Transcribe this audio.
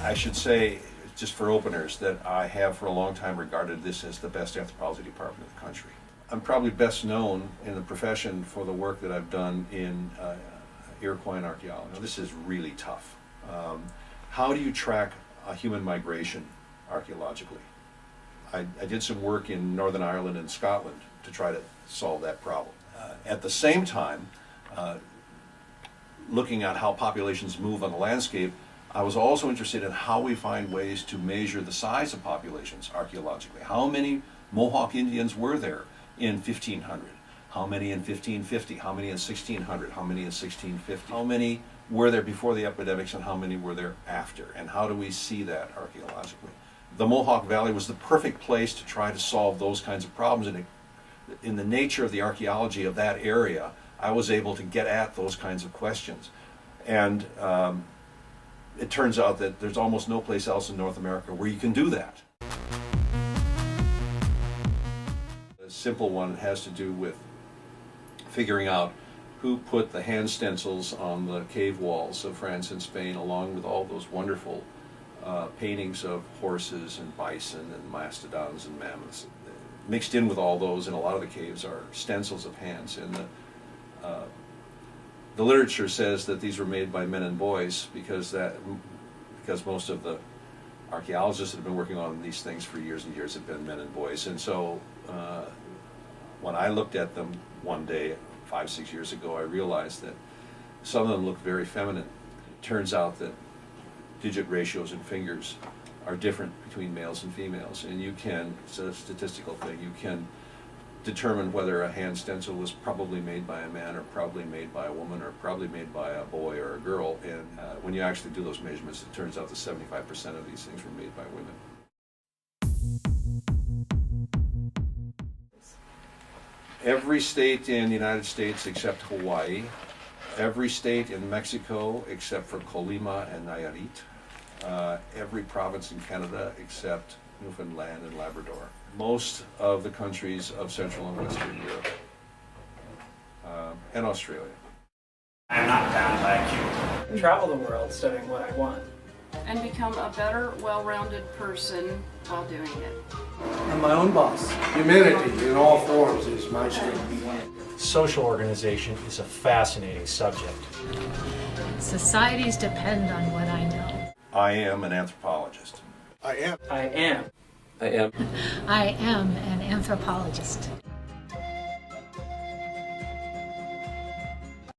I should say, just for openers, that I have for a long time regarded this as the best anthropology department in the country. I'm probably best known in the profession for the work that I've done in Iroquois archaeology. Now, this is really tough. How do you track a human migration archaeologically? I did some work in Northern Ireland and Scotland to try to solve that problem. At the same time, looking at how populations move on the landscape, I was also interested in how we find ways to measure the size of populations archaeologically. How many Mohawk Indians were there in 1500? How many in 1550? How many in 1600? How many in 1650? How many were there before the epidemics and how many were there after? And how do we see that archaeologically? The Mohawk Valley was the perfect place to try to solve those kinds of problems, and in the nature of the archaeology of that area, I was able to get at those kinds of questions. And it turns out that there's almost no place else in North America where you can do that. A simple one has to do with figuring out who put the hand stencils on the cave walls of France and Spain, along with all those wonderful paintings of horses and bison and mastodons and mammoths. Mixed in with all those in a lot of the caves are stencils of hands. And the literature says that these were made by men and boys because most of the archaeologists that have been working on these things for years and years have been men and boys. And so when I looked at them one day 5-6 years ago, I realized that some of them looked very feminine. It turns out that digit ratios in fingers are different between males and females, and you can, it's a statistical thing, you can determine whether a hand stencil was probably made by a man or probably made by a woman or probably made by a boy or a girl. And when you actually do those measurements, it turns out that 75% of these things were made by women. Every state in the United States except Hawaii, every state in Mexico except for Colima and Nayarit, every province in Canada except Newfoundland and Labrador, most of the countries of Central and Western Europe, and Australia. I'm not bound by a cube. Travel the world studying what I want. And become a better, well-rounded person while doing it. I'm my own boss. Humanity in all forms is my strength. Social organization is a fascinating subject. Societies depend on what I know. I am an anthropologist. I am. I am an anthropologist.